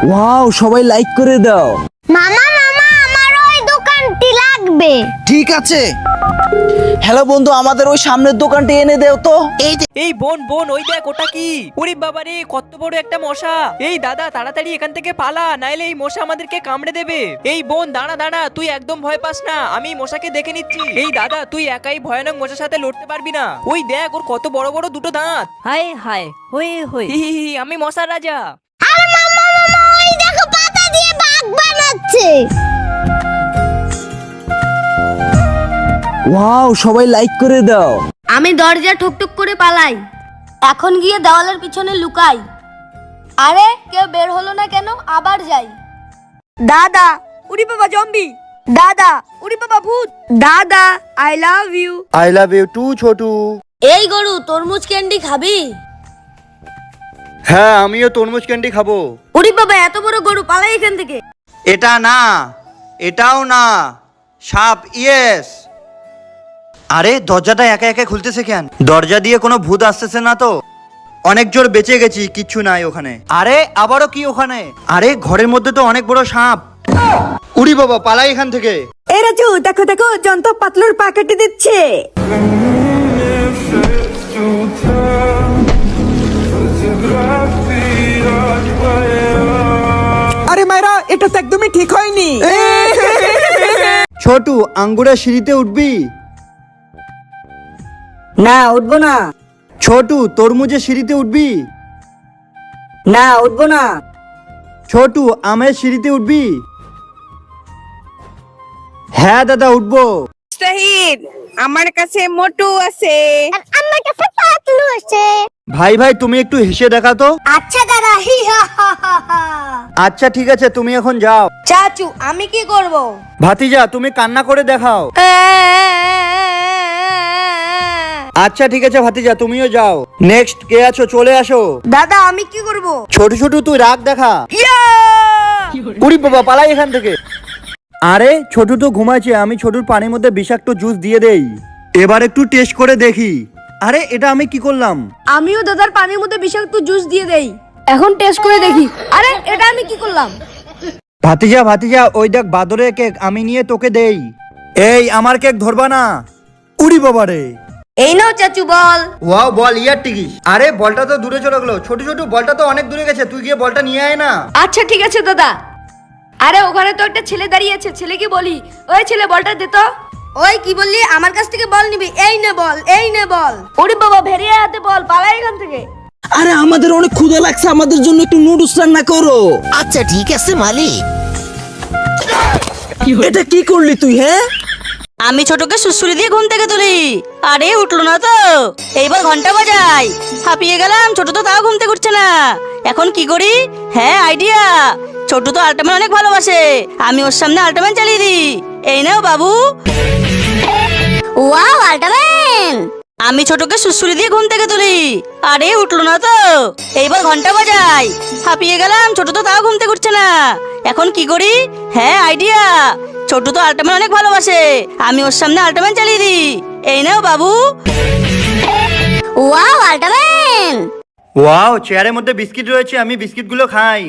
Wow, সবাই like করে দাও। মামা মামা আমার ওই দোকানটি লাগবে। ঠিক আছে। হ্যালো বন্ধু, আমাদের ওই সামনের দোকানটি এনে দেও তো। এই বোন বোন, ওই দেখ ওটা কি? ওরে বাবারে, কত বড় একটা মশা! এই দাদা, তাড়াতাড়ি এখান থেকে পালা, নাইলে এই মশা আমাদেরকে কামড়ে দেবে। এই বোন, দাঁড়া দাঁড়া, তুই একদম ভয় পাস না, আমি মশাকে দেখে নিচ্ছি। এই দাদা, তুই একাই ভয়ানক মশার সাথে লড়তে পারবি না। ওই দেখ, ওর কত বড় বড় দুটো দাঁত। হায় হায়, হয়ে হয়ে, আমি মশার রাজা। আরে মামা মামা ওই দেখো পাতা দিয়ে বাঘ বানাচ্ছে। ওয়াও, সবাই লাইক করে দাও। আমি দরজা ঠুকঠুক করে পালাই। এখন গিয়ে দেওয়ালের পিছনে লুকাই। আরে কেউ বের হলো না কেন? আবার যাই। দাদা, উড়ি বাবা জম্বি। দাদা, উড়ি বাবা ভূত। দাদা, I love you. I love you too Chhotu. এই গরু, তরমুজ ক্যান্ডি খাবি? হ্যাঁ, আমিও তরমুজ ক্যান্ডি খাবো। উড়ি বাবা, এত বড় গরু, পালাই এখান থেকে। এটা না, এটাও না, সাপ। ইয়েস। আরে দরজাটা একা একা খুলতেছে কেন? দরজা দিয়ে কোনো ভূত আসতেছে না তো? অনেক জোর বেঁচে গেছি, কিচ্ছু নাই ওখানে। আরে আবারও কি ওখানে? আরে ঘরের মধ্যে তো অনেক বড় সাপ। উড়ি বাবা, পালাই এখান থেকে। এই রাজু, দেখো দেখো, জন্ত পাতলুর পা কেটে দিচ্ছে। আরে মায়েরা, এটা তো একদমই ঠিক হয়নি। ছোটু, আঙ্গুরের সিঁড়িতে উঠবি? না, উঠবো না। ছোটু, তরমুজের সিঁড়িতে উঠবি? না, উঠবো না। ছোটু, আমের সিঁড়িতে উঠবি? হ্যাঁ দাদা, উঠবো। শাহিদ, আমার কাছে মোটু আছে। আর আমার কাছে পাতলু আছে। ভাই ভাই, তুমি একটু হেসে দেখা তো। আচ্ছা দাদা, হি হা হা হা হা। আচ্ছা ঠিক আছে, তুমি এখন যাও। চাচু, আমি কি করব? ভাতিজা, তুমি কান্না করে দেখাও। আচ্ছা ঠিক আছে ভাতিজা, তুমিও যাও। নেক্সট কে আছো? চলে আসো। দাদা, আমি কি করব? ছোট ছোট তুই রাগ দেখা। উড়ি বাবা, পালাই এখান থেকে। আরে ছোটু তো ঘুমাচ্ছে, আমি ছোটুর পানির মধ্যে বিষাক্ত জুস দিয়ে দেই। এবার একটু টেস্ট করে দেখি। আরে এটা আমি কি করলাম? আমিও দাদার পানির মধ্যে বিষাক্ত জুস দিয়ে দেই। এখন টেস্ট করে দেখি। আরে এটা আমি কি করলাম? ভাতিজা ভাতিজা, ওই দেখ বাদরের কেক, আমি নিয়ে তোকে দেই। এই আমার কেক ধরবা না। উড়ি বাবা রে। এই নাও চাচু, বল। ওয়াও, বল ইয়ার টিকিস। আরে বলটা তো দূরে চলে গেলো। ছোট ছোট বলটা তো অনেক দূরে গেছে, তুই গিয়ে বলটা নিয়ে আয় না। আচ্ছা ঠিক আছে দাদা। আরে ওখানে তো একটা ছেলে দাঁড়িয়ে আছে, ছেলেকে বলি, ওই ছেলে বলটা দে তো। ওই কি বললি? আমার কাছ থেকে বল নিবি? এই নে বল, এই নে বল। ওরে বাবা, ভেরিয়ে হাতে বল, পালাই এখান থেকে। আরে আমাদের অনেক ক্ষুধা লাগছে, আমাদের জন্য একটু নুডলস রান্না করো। আচ্ছা ঠিক আছে মালিক। এটা কি করলি তুই? হ্যাঁ, আমি ছোটকে সুসুরি দিয়ে ঘুম থেকে তুলি। আরে উঠলো না তো, এইবার ঘন্টা বাজাই। হাঁপিয়ে গেলাম, ছোট তো তাও ঘুম থেকে উঠছে না। এখন কি করি? হ্যাঁ, আইডিয়া। ছোট তো আল্ট্রাম্যান অনেক ভালোবাসে, আমি ওর সামনে আল্ট্রাম্যান চালিয়ে দিই। এই নাও বাবু। ওয়াও, আল্ট্রাম্যান। আমি ছোটকে সুসুরি দিয়ে ঘুম থেকে তুলি। আরে উঠলো না তো, এইবার ঘন্টা বাজাই। হাঁপিয়ে গেলাম, ছোট তো তাও ঘুম থেকে উঠছে না। এখন কি করি? হ্যাঁ, আইডিয়া। ছোট তো আল্ট্রাম্যান অনেক ভালোবাসে, আমি ওর সামনে আল্ট্রাম্যান চালিয়ে দিই। এই নাও বাবু। ওয়াও, আল্ট্রাম্যান। ওয়াও, চেয়ারের মধ্যে বিস্কিট রয়েছে, আমি বিস্কিটগুলো খাই।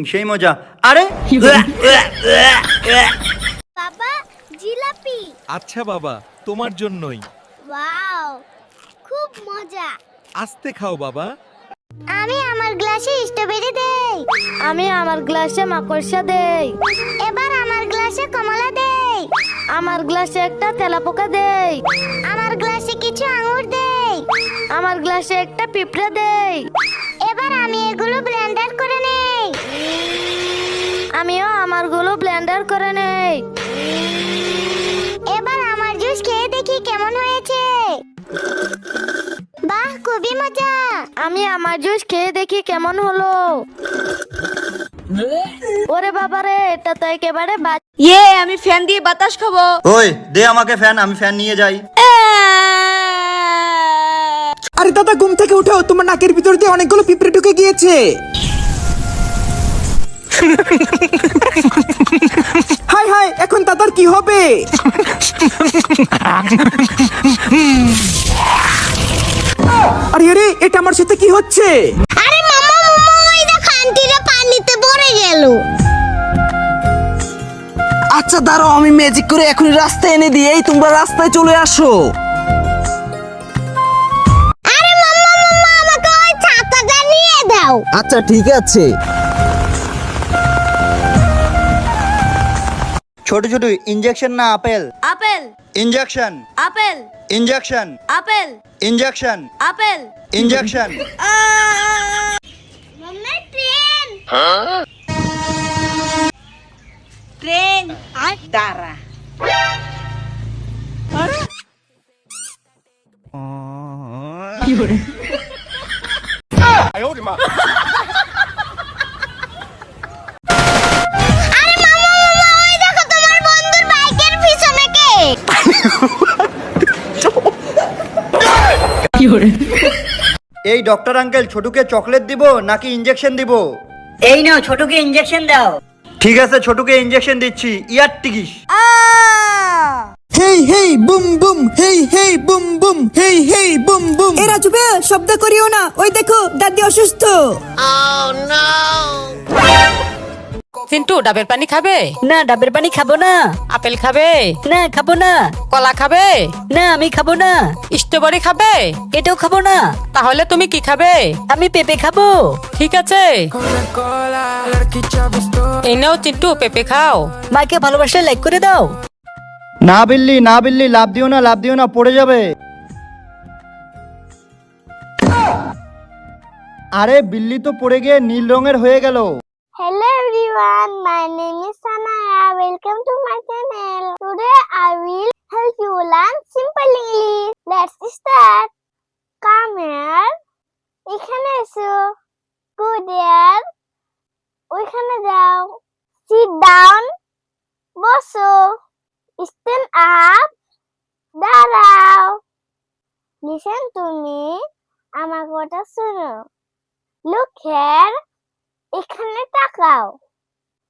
সেই মজা। আরে বাবা, জিলাপি। আচ্ছা বাবা, তোমার জন্যই। ওয়াও, খুব মজা। আস্তে খাও বাবা। আমি আমার গ্লাসে স্ট্রবেরি দেই। আমি আমার গ্লাসে মাকড়সা দেই। এবার আমার গ্লাসে কমলা দেই। আমার গ্লাসে একটা তেলাপোকা দেই। আমার গ্লাসে কিছু আঙ্গুর দেই। আমার গ্লাসে একটা পিঁপড়া দেই। এবার আমি এগুলো ব্লেন্ডার করে নেই। আমিও আমারগুলো ব্লেন্ডার করে নেই। এবার আমার জুস খেয়ে দেখি কেমন হয়েছে। বাহ, খুবই মজা। আমি আমার জুস খেয়ে দেখি কেমন হলো। ওরে বাবারে, এটা তো একেবারে ইয়ে, আমি ফ্যান দিয়ে বাতাস খাবো। ওই দে আমাকে ফ্যান, আমি ফ্যান নিয়ে যাই। আরে দাদা, ঘুম থেকে উঠো, তোমার নাকের ভিতর দিয়ে অনেকগুলো পিঁপড়ে ঢুকে গিয়েছে। হাই হাই, এখন দাদার কি হবে? আরে আরে, এটা আমার সাথে কি হচ্ছে? আরে মামা মামা, ওই দেখো আন্টিরা পানিতে চলে গেল। আচ্ছা দাঁড়াও, আমি ম্যাজিক করে এখনই রাস্তায় এনে দিই। এই তোমরা রাস্তায় চলে আসো। আরে মাম্মা মাম্মা, আমাকে ওই ছাতাটা নিয়ে দাও। আচ্ছা ঠিক আছে। ছোট ছোট ইঞ্জেকশন না apple? Apple injection, apple injection, apple injection, apple. Injection. মাম্মা ট্রেন। ট্রেন দাঁড়া। আরে মাম্মা মাম্মা, ওই দেখো তোমার বন্ধুর বাইকের পিছনে কে? এই ডক্টর আঙ্কেল, ছোটুকে চকলেট দিব নাকি ইঞ্জেকশন দিব? এই নাও ছোটকে ইঞ্জেকশন দাও। ঠিক আছে, ছোটুকে ইঞ্জেকশন দিচ্ছি। ইয়ার টিকিস। হেই হেই বুম বুম, হেই হেই বুম বুম, হেই হেই বুম বুম। এরা চুপে শব্দ করিও না, ওই দেখো দাদি অসুস্থ। চিন্টু ডাবের পানি খাবে? না ডাবের পানি খাবো না। আপেল খাবে? না খাবো না। কলা খাবে? না আমি খাবো না। স্ট্রবেরি খাবে? এটাও খাবো না। তাহলে তুমি কি খাবে? আমি পেঁপে খাবো। ঠিক আছে, এই নাও চিন্টু, পেঁপে খাও। মাকে ভালোবাসলে লাইক করে দাও। না বিল্লি, না বিল্লি, লাভ দিও না, লাভ দিও না, পড়ে যাবে। আরে বিল্লি তো পড়ে গিয়ে নীল রঙের হয়ে গেল। Hello everyone, my name is Sanaya. Welcome to my channel. Today I will help you learn simple English. Let's start. Come here. এখানে এসো। Go there. ওইখানে যাও। Sit down. বসো। Stand up. দাঁড়াও। Listen to me. আমার কথা শোনো। Look here. এখানে তাকাও।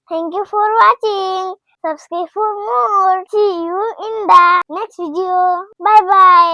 Thank you for watching. Subscribe for more. See you in the next video. Bye bye.